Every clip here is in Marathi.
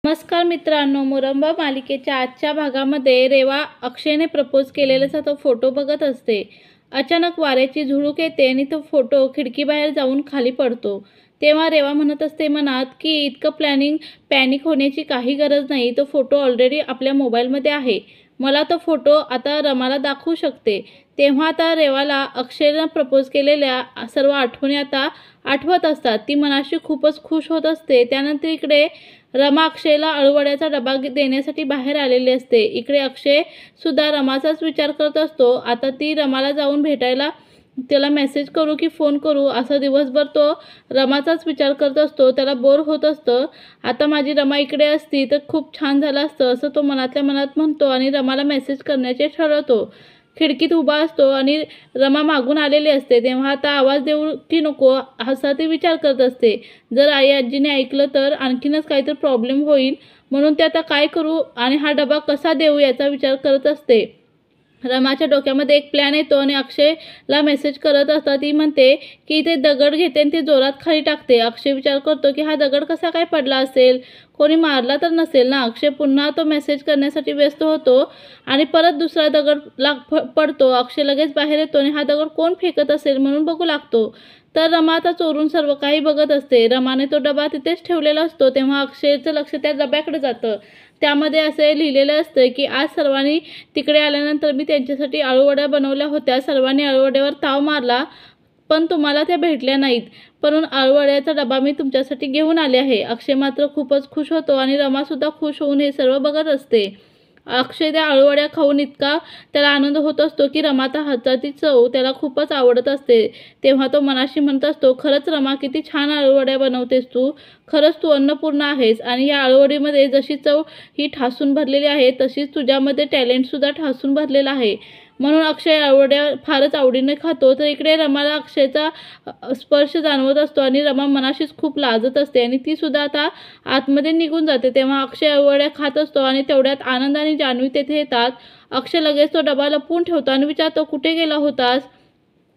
नमस्कार मित्रांनो, मुरंबा मालिकेच्या आजच्या भागामध्ये रेवा अक्षयने प्रपोज केलेल्याचा तो फोटो बघत असते. अचानक वाऱ्याची झुळूक येते आणि तो फोटो खिडकीबाहेर जाऊन खाली पडतो. तेव्हा रेवा म्हणत असते मनात की इतकं पॅनिक होण्याची काही गरज नाही. तो फोटो ऑलरेडी आपल्या मोबाईलमध्ये आहे. मला तो फोटो आता रमाला दाखवू शकते. तेव्हा आता रेवाला अक्षयनं प्रपोज केलेल्या सर्व आठवणी आता आठवत असतात. ती मनाशी खूपच खुश होत असते. त्यानंतर इकडे रमा अक्षयला अळूवड्याचा डबा देण्यासाठी बाहेर आलेली असते. इकडे अक्षय सुद्धा रमाचाच विचार करत असतो. आता ती रमाला जाऊन भेटायला त्याला मेसेज करू की फोन करू असं दिवसभर तो रमाचाच विचार करत असतो. त्याला बोर होत असतं. आता माझी रमा इकडे असती तर खूप छान झालं असतं असं तो मनातल्या मनात म्हणतो आणि रमाला मेसेज करण्याचे ठरवतो. खिडकीत उभा असतो आणि रमा मागून आलेली असते. तेव्हा आता आवाज देऊ की नको असा ती विचार करत असते. जर आई आजीने ऐकलं तर आणखीनच काहीतरी प्रॉब्लेम होईल, म्हणून ते आता काय करू आणि हा डबा कसा देऊ याचा विचार करत असते. रमाच्या डोक्यामध्ये एक प्लॅन येतो आणि अक्षयला मेसेज करत असता. ती म्हणते की ते दगड घेते आणि ते जोरात खाली टाकते. अक्षय विचार करतो की हा दगड कसा काय पडला असेल, कोणी मारला तर नसेल ना. अक्षय पुन्हा तो मेसेज करण्यासाठी व्यस्त होतो आणि परत दुसरा दगड पडतो. अक्षय लगेच बाहेर येतो आणि हा दगड कोण फेकत असेल म्हणून बघू लागतो. तर रमा आता चोरून सर्व काही बघत असते. रमाने तो डबा तिथेच ठेवलेला असतो. तेव्हा अक्षयचं लक्ष त्या डब्याकडे जातं. त्यामध्ये असे लिहिलेलं असतं की आज सर्वांनी तिकडे आल्यानंतर मी त्यांच्यासाठी अळूवड्या बनवल्या होत्या. सर्वांनी अळूवड्यावर ताव मारला पण तुम्हाला त्या भेटल्या नाहीत, म्हणून अळूवड्याचा डबा मी तुमच्यासाठी घेऊन आले आहे. अक्षय मात्र खूपच खुश होतो आणि रमासुद्धा खुश होऊन हे सर्व बघत असते. अक्षय त्या अळूवड्या खाऊन इतका त्याला आनंद होत असतो की रमाचा हाताची चव त्याला खूपच आवडत असते. तेव्हा तो मनाशी म्हणत असतो, खरंच रमा किती छान अळूवड्या बनवतेस तू. खरंच तू अन्नपूर्णा आहेस आणि या अळूवडीमध्ये जशी चव ही ठासून भरलेली आहे तशीच तुझ्यामध्ये टॅलेंटसुद्धा ठासून भरलेला आहे. म्हणून अक्षय अळूवड्या फारच आवडीने खातो. तर इकडे रमाला अक्षयचा स्पर्श जाणवत असतो आणि रमा मनाशीच खूप लाजत असते आणि ती सुद्धा आता आतमध्ये निघून जाते. तेव्हा अक्षय अळूवड्या खात असतो आणि तेवढ्यात आनंद आणि जान्हवी तेथे येतात. अक्षय लगेच तो डबा लपवून ठेवतो आणि विचारतो, कुठे गेला होतास?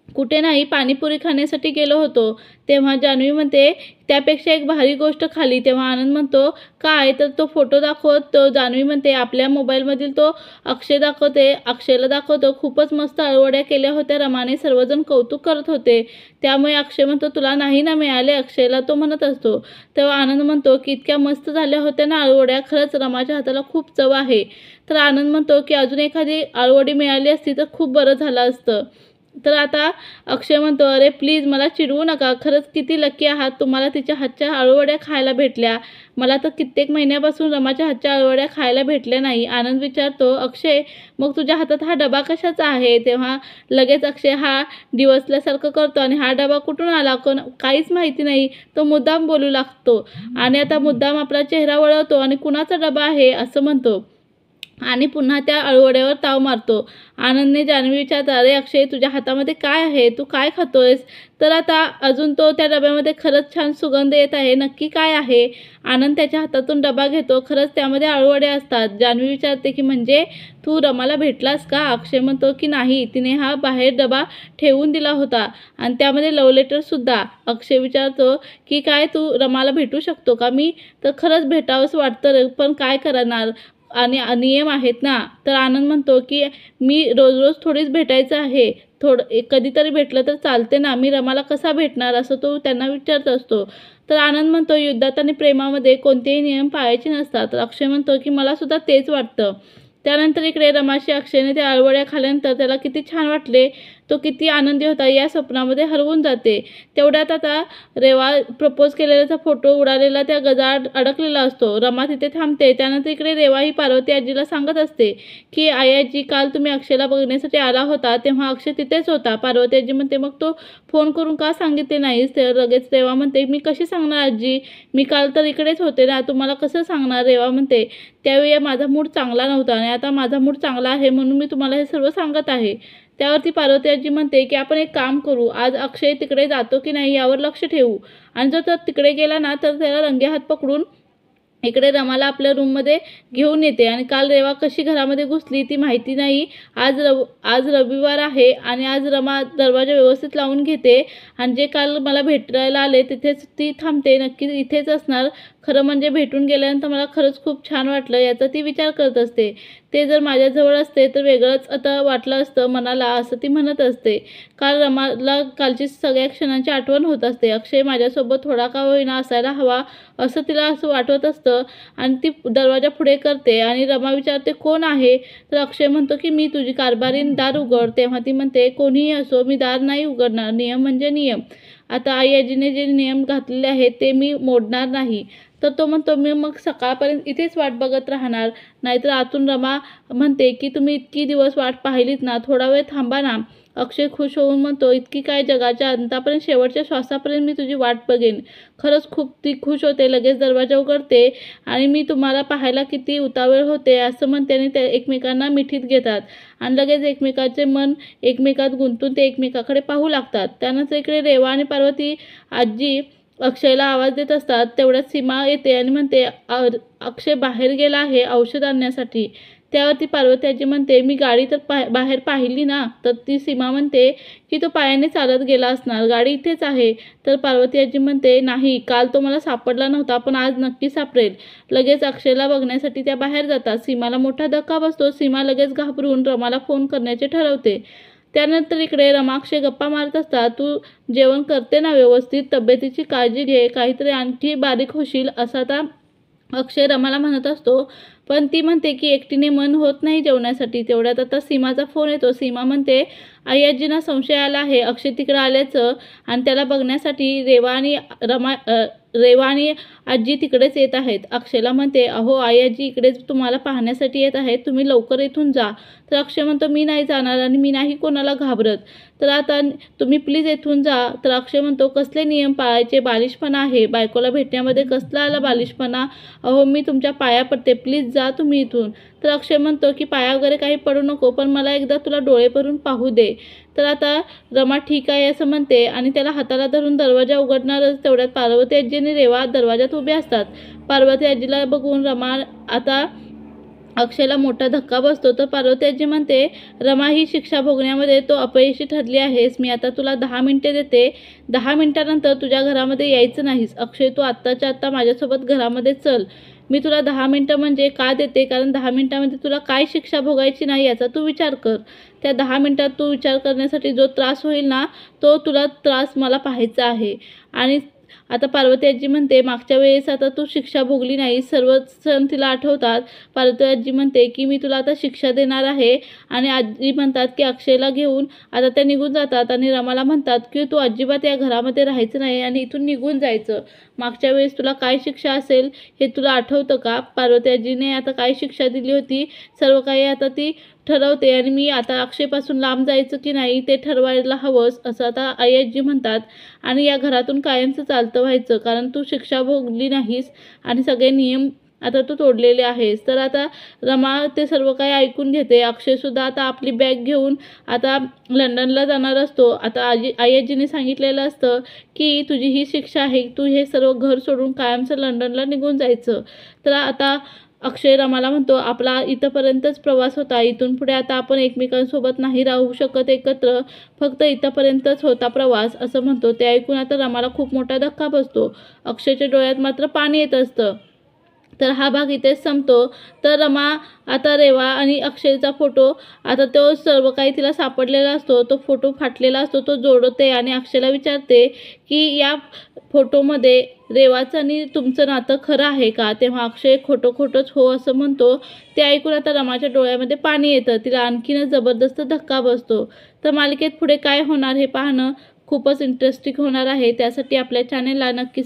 कुठे नाही, पाणीपुरी खाण्यासाठी गेलो होतो. तेव्हा जान्हवी म्हणते, त्यापेक्षा एक भारी गोष्ट खाली. तेव्हा आनंद म्हणतो, काय? तर तो फोटो दाखवत तो जान्हवी म्हणते आपल्या मोबाईलमधील तो अक्षयला दाखवतो. खूपच मस्त अळूवड्या केल्या होत्या रमाने. सर्वजण कौतुक करत होते. त्यामुळे अक्षय म्हणतो, तुला नाही ना मिळाले? अक्षयला तो म्हणत असतो. तेव्हा आनंद म्हणतो की इतक्या मस्त झाल्या होत्या ना अळूवड्या, खरंच रमाच्या हाताला खूप चव आहे. तर आनंद म्हणतो की अजून एखादी अळूवडी मिळाली असती तर खूप बरं झालं असतं. तर आता अक्षय म्हणतो, अरे प्लीज मला चिडवू नका. खरंच किती लकी आहात, तुम्हाला तिच्या हातच्या अळूवड्या खायला भेटल्या. मला तर कित्येक महिन्यापासून रमाच्या हातच्या अळूवड्या खायला भेटल्या नाही. आनंद विचारतो, अक्षय मग तुझ्या हातात हा डबा कशाचा आहे? तेव्हा लगेच अक्षय हा डिवचल्यासारखं करतो आणि हा डबा कुठून आला काहीच माहिती नाही. तो मुद्दाम बोलू लागतो आणि आता मुद्दाम आपला चेहरा वळवतो आणि कुणाचा डबा आहे असं म्हणतो आणि पुन्हा त्या अळूवड्यावर ताव मारतो. आनंदने जान्हवी विचारतात, अरे अक्षय तुझ्या हातामध्ये काय आहे? तू काय खातोयस? तर आता अजून तो त्या डब्यामध्ये खरंच छान सुगंध येत आहे. नक्की काय आहे? आनंद त्याच्या हातातून डबा घेतो. खरंच त्यामध्ये अळूवड्या असतात. जान्हवी विचारते की म्हणजे तू रमाला भेटलास का? अक्षय म्हणतो की नाही, तिने हा बाहेर डबा ठेवून दिला होता आणि त्यामध्ये लव्ह लेटरसुद्धा. अक्षय विचारतो की काय तू रमाला भेटू शकतो का? मी तर खरंच भेटावंच वाटतं पण काय करणार आणि नियम आहेत ना. तर आनंद म्हणतो की मी रोज रोज थोडीच भेटायचं आहे, कधीतरी भेटलं तर चालते ना. मी रमाला कसा भेटणार असं तो त्यांना विचारत असतो. तर आनंद म्हणतो, युद्धात आणि प्रेमामध्ये कोणतेही नियम पाळायचे नसतात. तर अक्षय म्हणतो की मला सुद्धा तेच वाटतं. त्यानंतर इकडे रमाशी अक्षयने त्या अळूवड्या खाल्ल्यानंतर त्याला किती छान वाटले. तो किती आनंदी होता या स्वप्नामध्ये हरवून जाते. तेवढ्यात आता रेवा प्रपोज केलेल्याचा फोटो उडालेला त्या गजाआड अडकलेला असतो. रमा तिथे थांबते. त्यानंतर इकडे रेवा ही पार्वती आजीला सांगत असते की आई आजी, काल तुम्ही अक्षयला बघण्यासाठी आला होता तेव्हा अक्षय तिथेच होता. पार्वती आजी म्हणते, मग तो फोन करून का सांगितले नाहीस? तर लगेच रेवा म्हणते, मी कशी सांगणार आजी, मी काल तर इकडेच होते ना, तुम्हाला कसं सांगणार? रेवा म्हणते, त्यावेळी माझा मूड चांगला नव्हता आणि आता माझा मूड चांगला आहे म्हणून मी तुम्हाला हे सर्व सांगत आहे. त्यावरती पार्वती आजी म्हणते की आपण एक काम करू, आज अक्षय तिकडे जातो की नाही यावर लक्ष ठेवू आणि जर तो तिकडे गेला ना तर त्याला रंगेहात पकडून इकडे रमाला आपल्या रूममध्ये घेऊन येते आणि काल रेवा कशी घरामध्ये घुसली ती माहिती नाही. आज रविवार आहे आणि आज रमा दरवाजा व्यवस्थित लावून घेते आणि जे काल मला भेटायला आले तिथेच ती थांबते. नक्की इथेच असणार. खरं म्हणजे भेटून गेल्यानंतर मला खरंच खूप छान वाटलं याचा ती विचार करत असते. ते जर माझ्याजवळ असते तर वेगळंच आता वाटलं असतं मनाला, असं ती म्हणत असते. काल रमाला कालची सगळ्या क्षणांची आठवण होत असते. अक्षय माझ्यासोबत थोडा का होईना असायला हवा असं तिला असं वाटत असतं आणि ती दरवाजा पुढे करते आणि रमा विचारते कोण आहे. तर अक्षय म्हणतो की मी तुझी कारभारीण, दार उघड. तेव्हा ती म्हणते कोणीही असो मी दार नाही उघडणार, नियम म्हणजे नियम. आता आई आजीने जे नियम घातलेले आहेत ते मी मोडणार नाही. तर तो म्हणतो मी मग सकाळपर्यंत इथेच वाट बघत राहणार. नाहीतर आतून रमा म्हणते की तुम्ही इतकी दिवस वाट पाहिलीत ना, थोडा वेळ थांबा ना. अक्षय खुश होऊन म्हणतो इतकी काय, जगाच्या अंतापर्यंत शेवटच्या श्वासापर्यंत मी तुझी वाट बघेन. खरंच खूप ती खुश होते. लगेच दरवाजा उघडते आणि मी तुम्हाला पाहायला किती उतावळ होते असं म्हणते आणि ते एकमेकांना मिठीत घेतात आणि लगेच एकमेकाचे मन एकमेकात गुंतून ते एकमेकाकडे पाहू लागतात. त्यानंतर इकडे रेवा आणि पार्वती आजी अक्षयला आवाज देत असतात. तेवढ्यात सीमा येते आणि म्हणते अक्षय बाहेर गेला आहे औषध आणण्यासाठी. त्यावरती पार्वती आजी म्हणते मी गाडी तर बाहेर पाहिली ना. तर ती सीमा म्हणते की तो पायाने चालत गेला असणार, गाडी इथेच आहे. तर पार्वती आजी म्हणते नाही, काल तो मला सापडला नव्हता पण आज नक्की सापडेल. लगेच अक्षयला बघण्यासाठी त्या बाहेर जातात. सीमाला मोठा धक्का बसतो. सीमा लगेच घाबरून रमाला फोन करण्याचे ठरवते. त्यानंतर इकडे रमा अक्षय गप्पा मारत असतात. तू जेवण करते ना व्यवस्थित, तब्येतीची काळजी घे, काहीतरी आणखी बारीक होशील असा आता अक्षय रमाला म्हणत असतो. पण ती म्हणते की एकटीने मन होत नाही जेवण्यासाठी. तेवढ्यात आता सीमाचा फोन येतो. सीमा म्हणते आई आजींना संशय आला आहे अक्षय तिकडं आल्याचं आणि त्याला बघण्यासाठी रेवा आणि आजी तिकडेच येत आहेत. अक्षयला म्हणते अहो आई आजी इकडेच तुम्हाला पाहण्यासाठी येत आहेत, तुम्ही लवकर इथून जा. तर अक्षय म्हणतो मी नाही जाणार आणि मी नाही कोणाला घाबरत, तर आता तुम्ही प्लीज इथून जा. तर अक्षय म्हणतो कसले नियम पाळायचे, बालिशपणा आहे, बायकोला भेटण्यामध्ये कसला आला बालिशपणा. अहो मी तुमच्या पाया पडते, प्लीज जा तुम्ही इथून. तर अक्षय म्हणतो की पाया वगैरे काही पडू नको, पण मला एकदा तुला डोळे भरून पाहू दे. तर आता रमा ठीक आहे असं म्हणते आणि त्याला हाताला धरून दरवाजा उघडणारच. तेवढ्यात पार्वती आजी आणि रेवा दरवाजात उभे असतात. पार्वती आजीला बघून रमा आता अक्षयला मोठा धक्का बसतो. तर पार्वती आजी म्हणते रमा ही शिक्षा भोगण्यामध्ये तो अपयशी ठरली आहेस. मी आता तुला 10 मिनिटे देते. 10 मिनिटानंतर तुझ्या घरामध्ये यायचं नाहीस. अक्षय तू आत्ताच्या आत्ता माझ्यासोबत घरामध्ये चल. मी तुला 10 मिनिटं म्हणजे का देते, कारण 10 मिनिटामध्ये तुला काय शिक्षा भोगायची नाही याचा तू विचार कर. त्या 10 मिनिटात तू विचार करण्यासाठी जो त्रास होईल ना, तो तुला त्रास मला पाहायचा आहे. आणि आता पार्वती आजी म्हणते मागच्या वेळेस आता तू शिक्षा भोगली नाही, सर्व सण तिला आठवतात. पार्वती आजी म्हणते की मी तुला आता शिक्षा देणार आहे आणि आजी म्हणतात की अक्षयला घेऊन आता त्या निघून जातात आणि रमाला म्हणतात की तू अजिबात या घरामध्ये राहायचं नाही आणि इथून निघून जायचं. मागच्या वेळेस तुला काय शिक्षा असेल हे तुला आठवतं का. पार्वती आजीने आता काय शिक्षा दिली होती सर्व काही आता ती ठरवते आणि मी आता अक्षयपासून लांब जायचं की नाही ते ठरवायला हवंस असं आता आई आजी म्हणतात. आणि या घरातून कायमचं चालतं व्हायचं, कारण तू शिक्षा भोगली नाहीस आणि सगळे नियम आता तू तोडलेले आहेस. तर आता रमा ते सर्व काही ऐकून घेते. अक्षयसुद्धा आता आपली बॅग घेऊन आता लंडनला जाणार असतो. आता आई आजीने सांगितलेलं असतं की तुझी ही शिक्षा आहे, तू हे सर्व घर सोडून कायमचं लंडनला निघून जायचं. तर आता अक्षय रमाला म्हणतो आपला इथंपर्यंतच प्रवास होता, इथून पुढे आता आपण एकमेकांसोबत नाही राहू शकत एकत्र, फक्त इथंपर्यंतच होता प्रवास असं म्हणतो. ते ऐकून आता रमाला खूप मोठा धक्का बसतो. अक्षयच्या डोळ्यात मात्र पाणी येत असतं. तर हा भाग इथेच संपतो. तर रमा आता रेवा आणि अक्षयचा फोटो आता तो सर्व काही तिला सापडलेला असतो, तो फोटो फाटलेला असतो, तो जोडते आणि अक्षयला विचारते की या फोटोमध्ये रेवाचं आणि तुमचं नातं खरं आहे का. तेव्हा अक्षय खोटंच हो असं म्हणतो. ते ऐकून आता रमाच्या डोळ्यामध्ये पाणी येतं. तिला आणखीनच जबरदस्त धक्का बसतो. तर मालिकेत पुढे काय होणार हे पाहणं खूपच इंटरेस्टिंग होणार आहे. त्यासाठी आपल्या चॅनेलला नक्की